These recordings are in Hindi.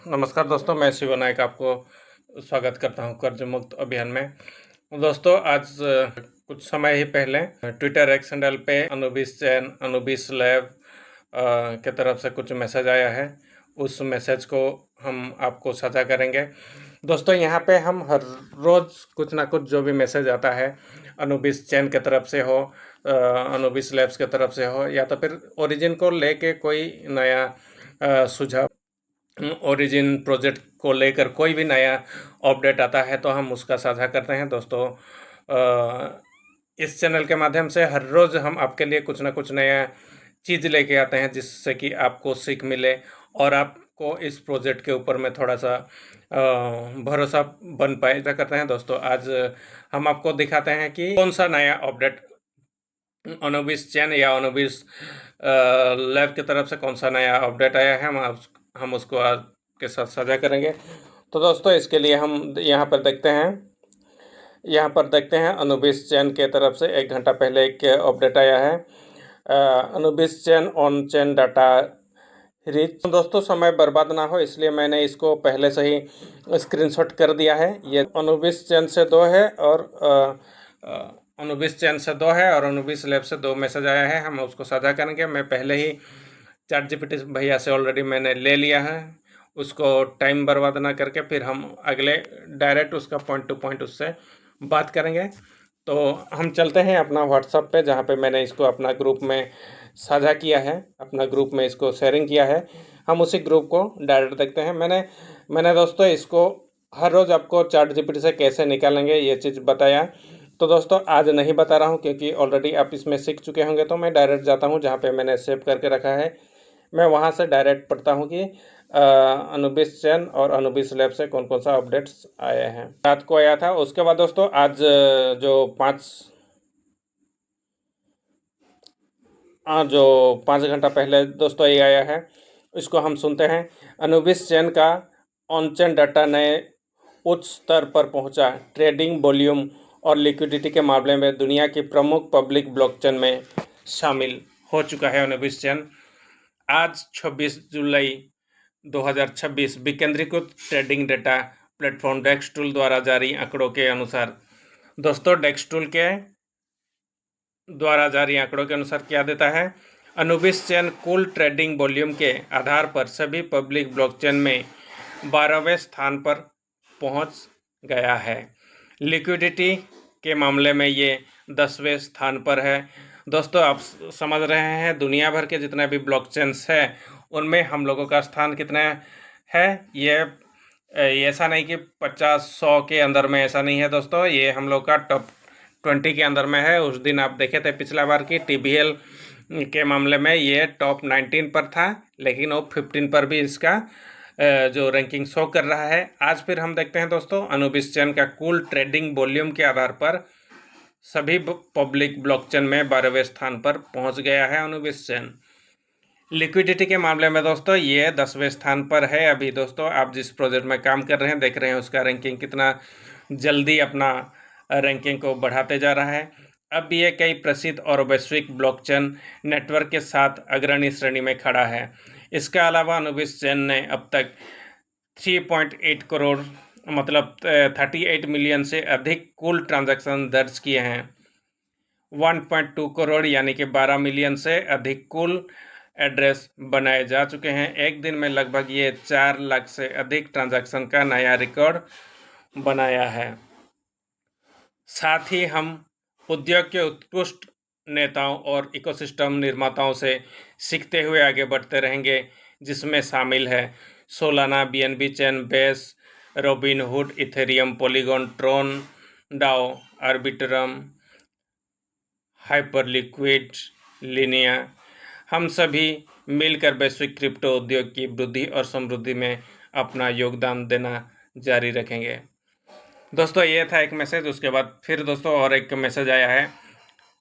नमस्कार दोस्तों, मैं शिव नायक आपको स्वागत करता हूं कर्ज मुक्त अभियान में। दोस्तों, आज कुछ समय ही पहले ट्विटर एक्स हैंडल पे अनुबिस चैन, अनुबिस लैब के तरफ से कुछ मैसेज आया है। उस मैसेज को हम आपको साझा करेंगे। दोस्तों, यहाँ पे हम हर रोज़ कुछ ना कुछ जो भी मैसेज आता है अनुबिस चैन के तरफ से हो, अनुबिस लैब्स के तरफ से हो, या तो फिर ओरिजिन को लेके कोई नया सुझाव, ओरिजिन प्रोजेक्ट को लेकर कोई भी नया अपडेट आता है तो हम उसका साझा करते हैं। दोस्तों, इस चैनल के माध्यम से हर रोज़ हम आपके लिए कुछ ना कुछ नया चीज़ लेके आते हैं जिससे कि आपको सीख मिले और आपको इस प्रोजेक्ट के ऊपर में थोड़ा सा भरोसा बन पाए। ऐसा करते हैं। दोस्तों, आज हम आपको दिखाते हैं कि कौन सा नया अपडेट अनुबिस चैन या अनुबिस लैब की तरफ से कौन सा नया अपडेट आया है। हम उसको आपके साथ साझा करेंगे। तो दोस्तों, इसके लिए हम यहाँ पर देखते हैं अनुबिस चैन के तरफ से 1 घंटा पहले एक अपडेट आया है। Anubis chain on chain data reach. दोस्तों, समय बर्बाद ना हो इसलिए मैंने इसको पहले से ही स्क्रीनशॉट कर दिया है। ये अनुबिस चैन से 2 है और अनुबिस चैन से 2 है और अनुबिस लैब से 2 मैसेज आया है। हम उसको साझा करेंगे। मैं पहले ही ChatGPT भैया से ऑलरेडी मैंने ले लिया है। उसको टाइम बर्बाद ना करके फिर हम अगले डायरेक्ट उसका पॉइंट टू पॉइंट उससे बात करेंगे। तो हम चलते हैं अपना व्हाट्सएप पे, जहाँ पे मैंने इसको अपना ग्रुप में साझा किया है, अपना ग्रुप में इसको शेयरिंग किया है। हम उसी ग्रुप को डायरेक्ट देखते हैं। मैंने दोस्तों इसको हर रोज़ आपको ChatGPT से कैसे निकालेंगे ये चीज़ बताया। तो दोस्तों, आज नहीं बता रहा हूँ क्योंकि ऑलरेडी आप इसमें सीख चुके होंगे। तो मैं डायरेक्ट जाता हूँ जहाँ पे मैंने सेव करके रखा है। मैं वहाँ से डायरेक्ट पढ़ता हूँ कि अनुबिस चैन और अनुबिस लैब से कौन कौन सा अपडेट्स आए हैं। रात को आया था। उसके बाद दोस्तों, आज जो 5 घंटा पहले दोस्तों ये आया है, इसको हम सुनते हैं। अनुबिस चैन का ऑन चैन डाटा नए उच्च स्तर पर पहुंचा। ट्रेडिंग वॉल्यूम और लिक्विडिटी के मामले में दुनिया की प्रमुख पब्लिक ब्लॉकचेन में शामिल हो चुका है अनुबिस चैन। आज 26 जुलाई 2026 विकेंद्रीकृत ट्रेडिंग डेटा प्लेटफॉर्म डेक्सटूल द्वारा जारी आंकड़ों के अनुसार, दोस्तों डेक्सटूल के द्वारा जारी आंकड़ों के अनुसार क्या देता है, अनुबिस चैन कुल ट्रेडिंग वॉल्यूम के आधार पर सभी पब्लिक ब्लॉकचेन में 12वें स्थान पर पहुंच गया है। लिक्विडिटी के मामले में ये 10वें स्थान पर है। दोस्तों, आप समझ रहे हैं दुनिया भर के जितने भी ब्लॉकचेन्स है उनमें हम लोगों का स्थान कितना है। ये ऐसा नहीं कि 50-100 के अंदर में, ऐसा नहीं है दोस्तों। ये हम लोग का टॉप 20 के अंदर में है। उस दिन आप देखे थे पिछला बार की TBL के मामले में ये टॉप 19 पर था, लेकिन वो 15 पर भी इसका जो रैंकिंग शो कर रहा है। आज फिर हम देखते हैं दोस्तों, अनुबिस चैन का कुल ट्रेडिंग वॉल्यूम के आधार पर सभी पब्लिक ब्लॉकचेन में 12वें स्थान पर पहुंच गया है अनुबिस चैन। लिक्विडिटी के मामले में दोस्तों ये 10वें स्थान पर है। अभी दोस्तों, आप जिस प्रोजेक्ट में काम कर रहे हैं देख रहे हैं उसका रैंकिंग कितना जल्दी अपना रैंकिंग को बढ़ाते जा रहा है। अब ये कई प्रसिद्ध और वैश्विक ब्लॉकचेन नेटवर्क के साथ अग्रणी श्रेणी में खड़ा है। इसके अलावा अनुबिस चैन ने अब तक 3.8 करोड़ मतलब 38 मिलियन से अधिक कुल ट्रांजैक्शन दर्ज किए हैं। 1.2 करोड़ यानी कि 12 मिलियन से अधिक कुल एड्रेस बनाए जा चुके हैं। एक दिन में लगभग ये 4 लाख से अधिक ट्रांजैक्शन का नया रिकॉर्ड बनाया है। साथ ही हम उद्योग के उत्कृष्ट नेताओं और इकोसिस्टम निर्माताओं से सीखते हुए आगे बढ़ते रहेंगे, जिसमें शामिल है Solana, BNB chain, Base, Robinhood, Ethereum, Polygon, Tron, DAO, Arbitrum, Hyperliquid, Linea. हम सभी मिलकर वैश्विक क्रिप्टो उद्योग की वृद्धि और समृद्धि में अपना योगदान देना जारी रखेंगे। दोस्तों, ये था एक मैसेज। उसके बाद फिर दोस्तों और एक मैसेज आया है।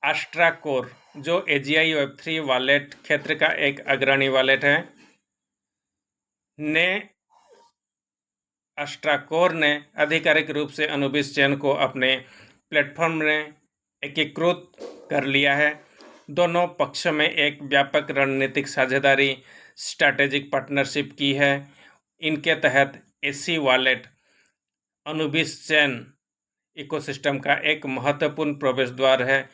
एस्ट्राकोर, जो AGI Web3 वॉलेट क्षेत्र का एक अग्रणी वॉलेट है, एस्ट्राकोर ने आधिकारिक रूप से अनुबिस चैन को अपने प्लेटफॉर्म में एकीकृत कर लिया है। दोनों पक्षों में एक व्यापक रणनीतिक साझेदारी, स्ट्रैटेजिक पार्टनरशिप की है। इनके तहत AC wallet Anubis chain ecosystem का एक महत्वपूर्ण प्रवेश द्वार है,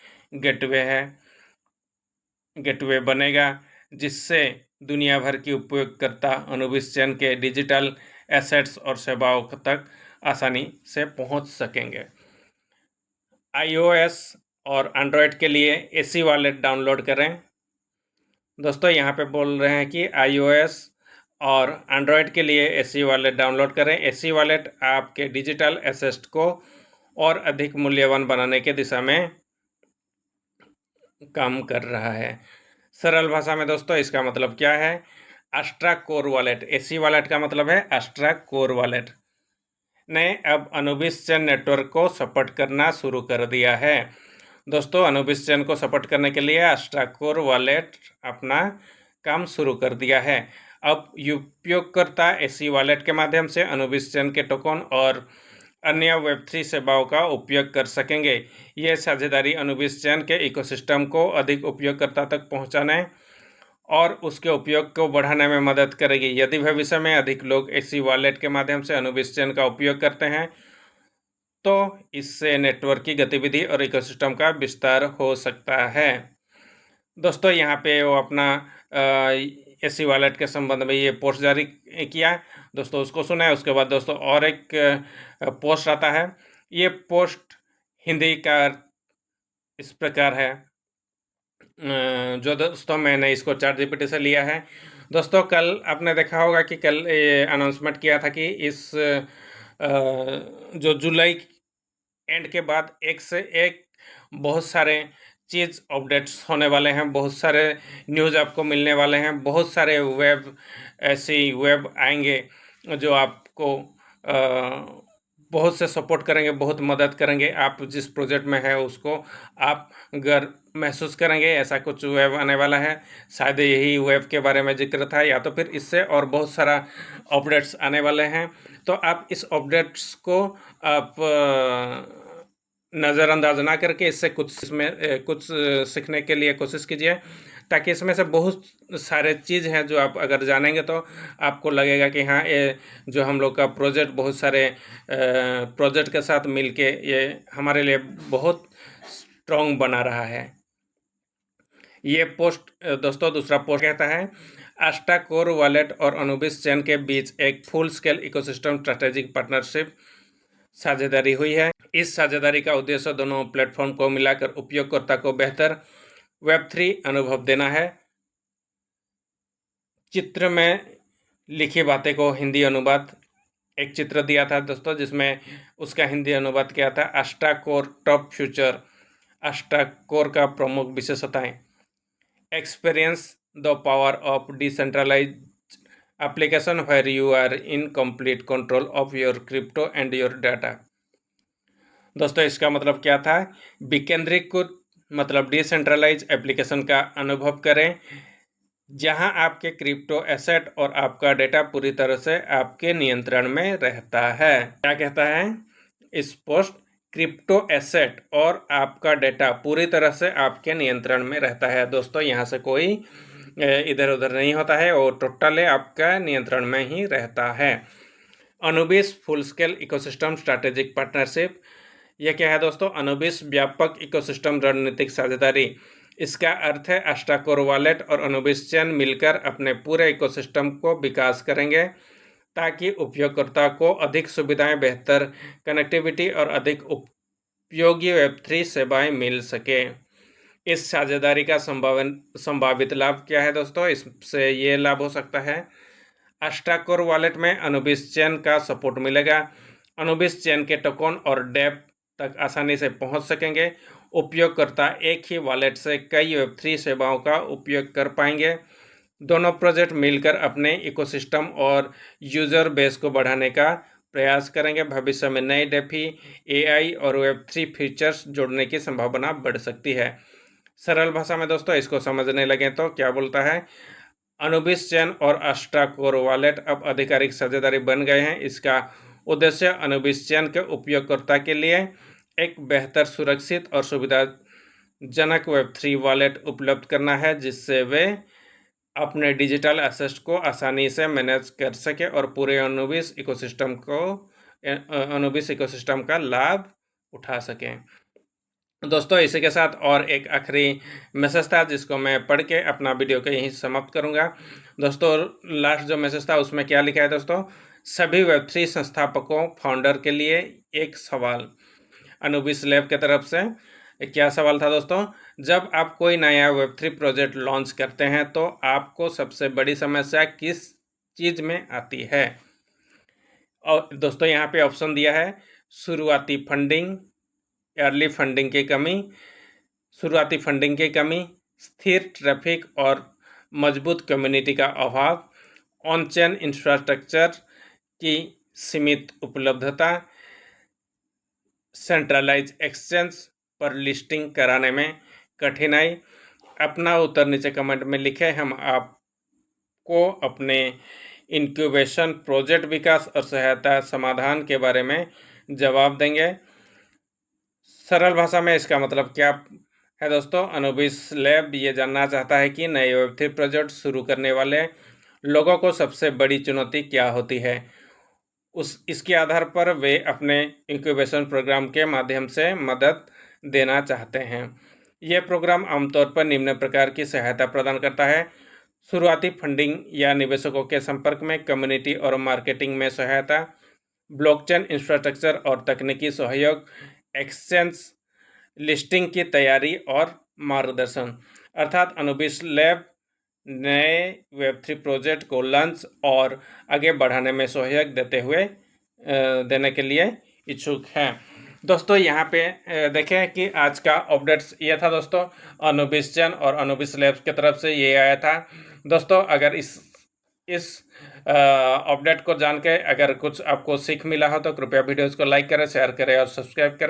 गेटवे बनेगा, जिससे दुनिया भर की उपयोगकर्ता अनुबिस चेन के डिजिटल एसेट्स और सेवाओं तक आसानी से पहुंच सकेंगे। iOS और एंड्रॉयड के लिए एसी वॉलेट डाउनलोड करें। दोस्तों यहाँ पे बोल रहे हैं कि iOS और एंड्रॉयड के लिए एसी वॉलेट डाउनलोड करें। एसी वॉलेट आपके डिजिटल एसेट्स को और अधिक मूल्यवान बनाने के दिशा में काम कर रहा है। सरल भाषा में दोस्तों इसका मतलब क्या है? Astra core wallet, AC wallet का मतलब है एस्ट्रा कोर वॉलेट ने अब अनुबिस चेन नेटवर्क को सपोर्ट करना शुरू कर दिया है। दोस्तों अनुबिस चेन को सपोर्ट करने के लिए एस्ट्रा कोर वॉलेट अपना काम शुरू कर दिया है। अब उपयोगकर्ता एसी वॉलेट के माध्यम से अनुबिस चेन के टोकन और अन्य वेब3 सेवाओं का उपयोग कर सकेंगे। यह साझेदारी अनुबिस चेन के इकोसिस्टम को अधिक उपयोगकर्ता तक पहुंचाने और उसके उपयोग को बढ़ाने में मदद करेगी। यदि भविष्य में अधिक लोग एसी वॉलेट के माध्यम से अनुबिस चेन का उपयोग करते हैं तो इससे नेटवर्क की गतिविधि और इकोसिस्टम का विस्तार हो सकता है। दोस्तों यहाँ पे वो अपना एसी वॉलेट के संबंध में ये पोस्ट जारी किया, दोस्तों उसको सुना है। उसके बाद दोस्तों और एक पोस्ट आता है। ये पोस्ट हिंदी का इस प्रकार है, जो दोस्तों मैंने इसको ChatGPT से लिया है। दोस्तों कल आपने देखा होगा कि कल ये अनाउंसमेंट किया था कि इस जो जुलाई एंड के बाद एक से एक बहुत सारे चीज़ अपडेट्स होने वाले हैं, बहुत सारे न्यूज़ आपको मिलने वाले हैं, बहुत सारे वेब आएंगे जो आपको बहुत से सपोर्ट करेंगे, बहुत मदद करेंगे। आप जिस प्रोजेक्ट में है उसको आप गर्व महसूस करेंगे। ऐसा कुछ वेब आने वाला है, शायद यही वेब के बारे में जिक्र था, या तो फिर इससे और बहुत सारा अपडेट्स आने वाले हैं। तो आप इस अपडेट्स को आप नज़रअंदाज ना करके इससे कुछ सीखने के लिए कोशिश कीजिए, ताकि इसमें से बहुत सारे चीज़ हैं जो आप अगर जानेंगे तो आपको लगेगा कि हाँ ये जो हम लोग का प्रोजेक्ट बहुत सारे प्रोजेक्ट के साथ मिलके ये हमारे लिए बहुत स्ट्रॉन्ग बना रहा है। ये पोस्ट दोस्तों दूसरा पोस्ट कहता है एस्ट्रा कोर वॉलेट और अनुबिस चेन के बीच एक full scale ecosystem strategic partnership साझेदारी हुई है। इस साझेदारी का उद्देश्य दोनों प्लेटफॉर्म को मिलाकर उपयोगकर्ता को बेहतर वेब3 अनुभव देना है। चित्र में लिखी बातें को हिंदी अनुवाद, एक चित्र दिया था दोस्तों जिसमें उसका हिंदी अनुवाद किया था Astra core top future. Astra core का प्रमुख विशेषताएं: experience the power of decentralised application where you are in complete control of your crypto and your data. दोस्तों इसका मतलब क्या था? विकेंद्रीकृत मतलब डिसेंट्रलाइज एप्लीकेशन का अनुभव करें जहां आपके क्रिप्टो एसेट और आपका डेटा पूरी तरह से आपके नियंत्रण में रहता है। क्या कहता है इस पोस्ट? क्रिप्टो एसेट और आपका डेटा पूरी तरह से आपके नियंत्रण में रहता है। दोस्तों यहाँ से कोई इधर उधर नहीं होता है और टोटली आपका नियंत्रण में ही रहता है। Anubis full scale ecosystem strategic partnership, यह क्या है दोस्तों? अनुबिस व्यापक इकोसिस्टम रणनीतिक साझेदारी। इसका अर्थ है एस्ट्रा कोर वॉलेट और अनुबिस चेन मिलकर अपने पूरे इकोसिस्टम को विकास करेंगे ताकि उपयोगकर्ता को अधिक सुविधाएं, बेहतर कनेक्टिविटी और अधिक उपयोगी वेब3 सेवाएं मिल सके। इस साझेदारी का संभावित लाभ क्या है दोस्तों? इससे ये लाभ हो सकता है एस्ट्रा कोर वॉलेट में अनुबिस चेन का सपोर्ट मिलेगा। अनुबिस चेन के टोकन और डेप तक आसानी से पहुंच सकेंगे। उपयोगकर्ता एक ही वॉलेट से कई वेब3 सेवाओं का उपयोग कर पाएंगे। दोनों प्रोजेक्ट मिलकर अपने इकोसिस्टम और यूज़र बेस को बढ़ाने का प्रयास करेंगे। भविष्य में नए डेफी, AI और वेब3 फीचर्स जोड़ने की संभावना बढ़ सकती है। सरल भाषा में दोस्तों इसको समझने लगे तो क्या बोलता है? अनुबिस चेन और एस्ट्रा कोर वॉलेट अब आधिकारिक साझेदारी बन गए हैं। इसका उद्देश्य अनुबिस चेन के उपयोगकर्ता के लिए एक बेहतर, सुरक्षित और सुविधाजनक वेब3 वॉलेट उपलब्ध करना है, जिससे वे अपने डिजिटल एसेट को आसानी से मैनेज कर सके और पूरे अनुबिस इकोसिस्टम का लाभ उठा सकें। दोस्तों इसी के साथ और एक आखिरी मैसेज था जिसको मैं पढ़ के अपना वीडियो को यहीं समाप्त करूंगा। दोस्तों लास्ट जो मैसेज था उसमें क्या लिखा है दोस्तों, सभी वेब3 संस्थापकों फाउंडर के लिए एक सवाल। अनुबिस लैब की तरफ से क्या सवाल था दोस्तों, जब आप कोई नया वेब3 प्रोजेक्ट लॉन्च करते हैं तो आपको सबसे बड़ी समस्या किस चीज़ में आती है। और दोस्तों यहाँ पे ऑप्शन दिया है शुरुआती फंडिंग, अर्ली फंडिंग की कमी, शुरुआती फंडिंग की कमी, स्थिर ट्रैफिक और मजबूत कम्युनिटी का अभाव, ऑन चेन इंफ्रास्ट्रक्चर की सीमित उपलब्धता, सेंट्रलाइज एक्सचेंज पर लिस्टिंग कराने में कठिनाई। अपना उत्तर नीचे कमेंट में लिखें, हम आपको अपने इंक्यूबेशन प्रोजेक्ट विकास और सहायता समाधान के बारे में जवाब देंगे। सरल भाषा में इसका मतलब क्या है दोस्तों, अनुबिस लैब ये जानना चाहता है कि नए वेब3 प्रोजेक्ट शुरू करने वाले लोगों को सबसे बड़ी चुनौती क्या होती है। इसके आधार पर वे अपने इंक्यूबेशन प्रोग्राम के माध्यम से मदद देना चाहते हैं। यह प्रोग्राम आमतौर पर निम्न प्रकार की सहायता प्रदान करता है: शुरुआती फंडिंग या निवेशकों के संपर्क में, कम्युनिटी और मार्केटिंग में सहायता, ब्लॉकचेन इंफ्रास्ट्रक्चर और तकनीकी सहयोग, एक्सचेंज लिस्टिंग की तैयारी और मार्गदर्शन। अर्थात अनुबिस लैब नए वेब3 प्रोजेक्ट को लॉन्च और आगे बढ़ाने में सहयोग देने के लिए इच्छुक हैं। दोस्तों यहाँ पे देखें कि आज का अपडेट्स ये था दोस्तों, अनुबिस चैन और अनुबिस लैब्स की तरफ से ये आया था। दोस्तों अगर इस अपडेट को जान के अगर कुछ आपको सीख मिला हो तो कृपया वीडियोज़ को लाइक करें, शेयर करें और सब्सक्राइब करें।